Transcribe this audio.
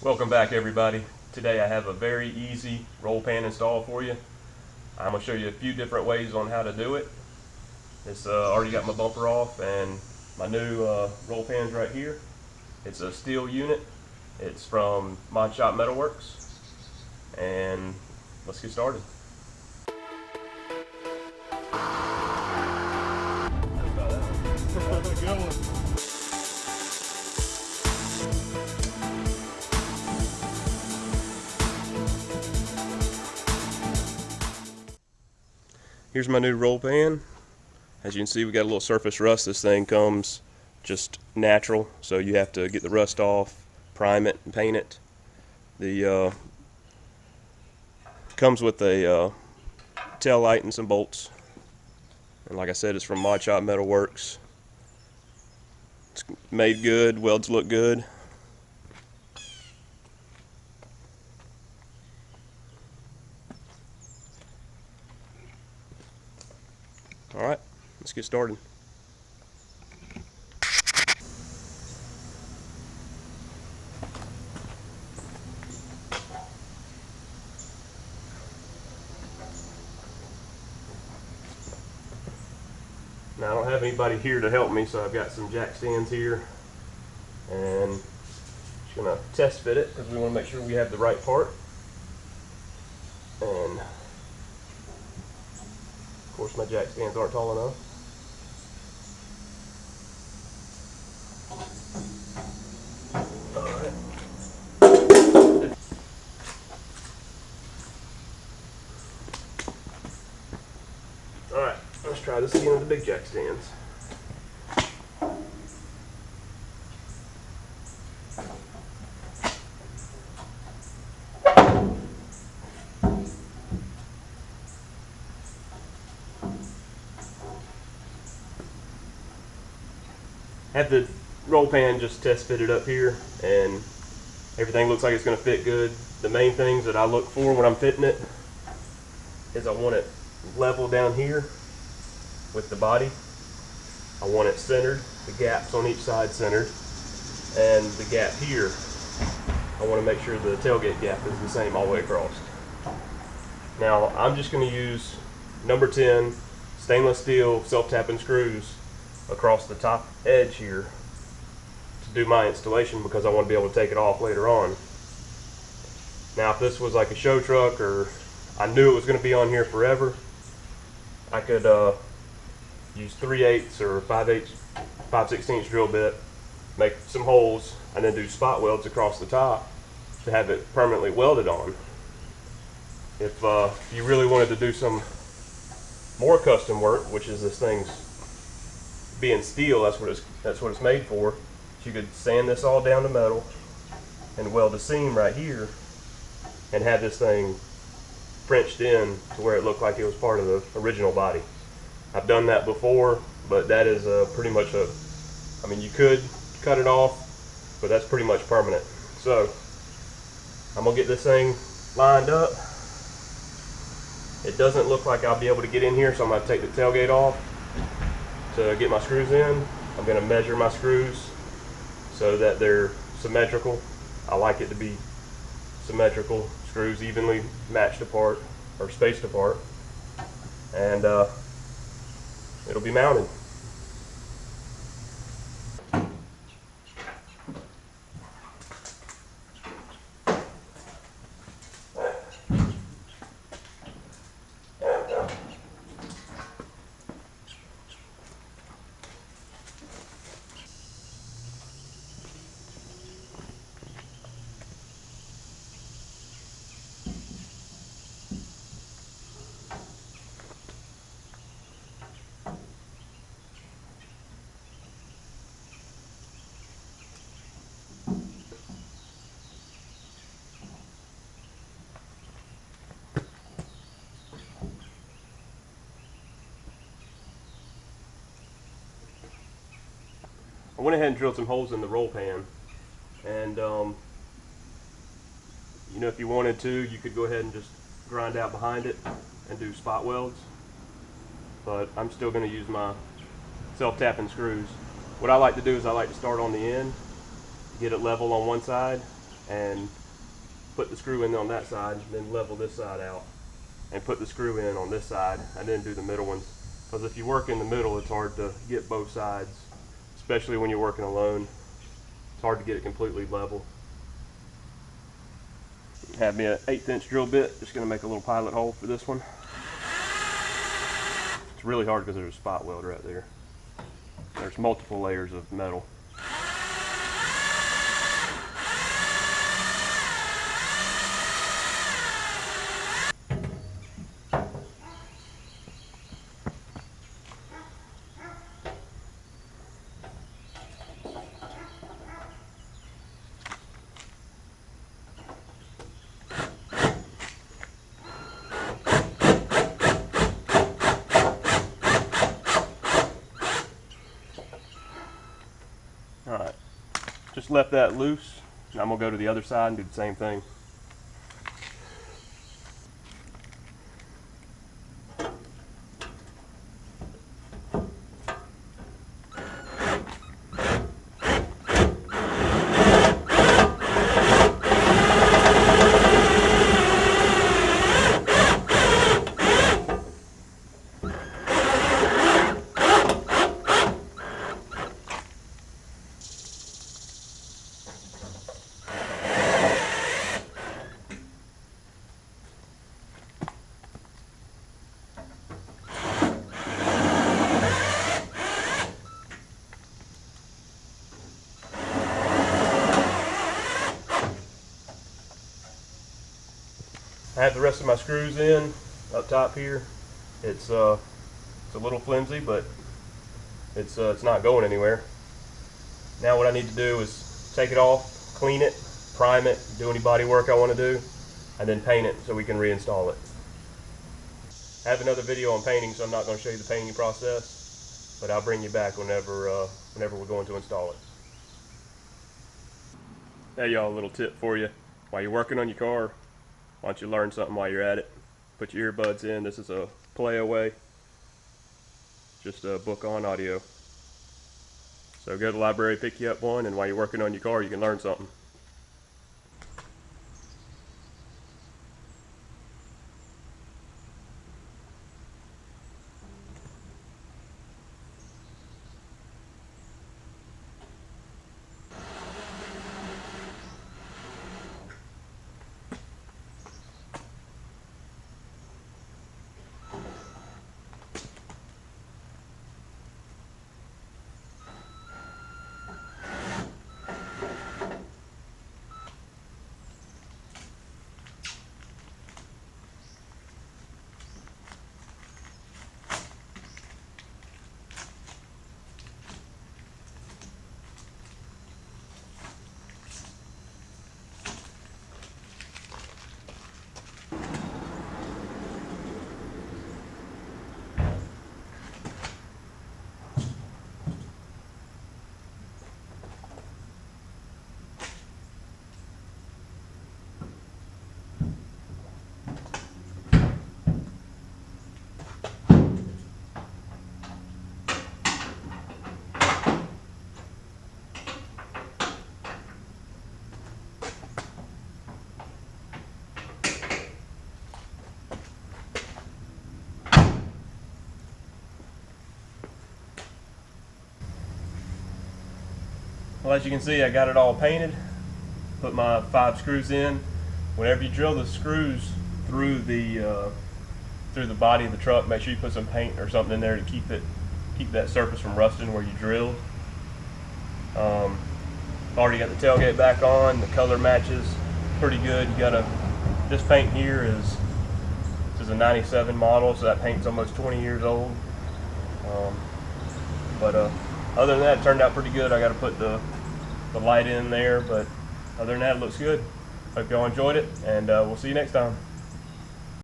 Welcome back, everybody. Today I have a very easy roll pan install for you. I'm going to show you a few different ways on how to do it. It's already got my bumper off and my new roll pan's right here. It's a steel unit. It's from Mod Shop Metalworks, and let's get started. That's a good one. Here's my new roll pan. As you can see, we got a little surface rust. This thing comes just natural, so you have to get the rust off, prime it, and paint it. The comes with a tail light and some bolts. And like I said, it's from Mod Shop Metalworks. It's made good, welds look good. Alright, let's get started. Now I don't have anybody here to help me, so I've got some jack stands here, and just gonna test fit it because we want to make sure we have the right part. And of course my jack stands aren't tall enough. Alright. Alright, let's try this again with the big jack stands. Have the roll pan just test fitted up here, and everything looks like it's going to fit good. The main things that I look for when I'm fitting it is I want it level down here with the body. I want it centered, the gaps on each side centered, and the gap here, I want to make sure the tailgate gap is the same all the way across. Now I'm just going to use number 10 stainless steel self-tapping screws across the top edge here to do my installation, because I want to be able to take it off later on. Now if this was like a show truck, or I knew it was going to be on here forever, I could use 3/8 or 5/16 drill bit, make some holes, and then do spot welds across the top to have it permanently welded on. If you really wanted to do some more custom work, which is this thing's being steel, that's what it's made for. You could sand this all down to metal and weld a seam right here and have this thing Frenched in to where it looked like it was part of the original body. I've done that before, but that is pretty much I mean, you could cut it off, but that's pretty much permanent. So I'm gonna get this thing lined up. It doesn't look like I'll be able to get in here, so I'm gonna take the tailgate off to get my screws in. I'm going to measure my screws so that they're symmetrical. I like it to be symmetrical, screws evenly matched apart or spaced apart, and it'll be mounted. I went ahead and drilled some holes in the roll pan, and you know, if you wanted to, you could go ahead and just grind out behind it and do spot welds, but I'm still going to use my self-tapping screws. What I like to do is I like to start on the end, get it level on one side, and put the screw in on that side, then level this side out and put the screw in on this side, and then do the middle ones. Because if you work in the middle, it's hard to get both sides, especially when you're working alone. It's hard to get it completely level. Have me an 1/8 inch drill bit. Just gonna make a little pilot hole for this one. It's really hard because there's a spot weld right there. There's multiple layers of metal. Alright, just left that loose. Now I'm going to go to the other side and do the same thing. I have the rest of my screws in up top here. It's a little flimsy, but it's not going anywhere. Now what I need to do is take it off, clean it, prime it, do any body work I want to do, and then paint it so we can reinstall it. I have another video on painting, so I'm not going to show you the painting process, but I'll bring you back whenever we're going to install it. Hey y'all, a little tip for you. While you're working on your car, why don't you learn something while you're at it? Put your earbuds in. This is a play away, just a book on audio. So go to the library, pick you up one, and while you're working on your car, you can learn something. Well, as you can see, I got it all painted. Put my 5 screws in. Whenever you drill the screws through the body of the truck, make sure you put some paint or something in there to keep that surface from rusting where you drilled. Already got the tailgate back on. The color matches pretty good. This paint here is a 97 model, so that paint's almost 20 years old. Other than that, it turned out pretty good. I got to put the light in there, but other than that, it looks good. Hope y'all enjoyed it, and we'll see you next time.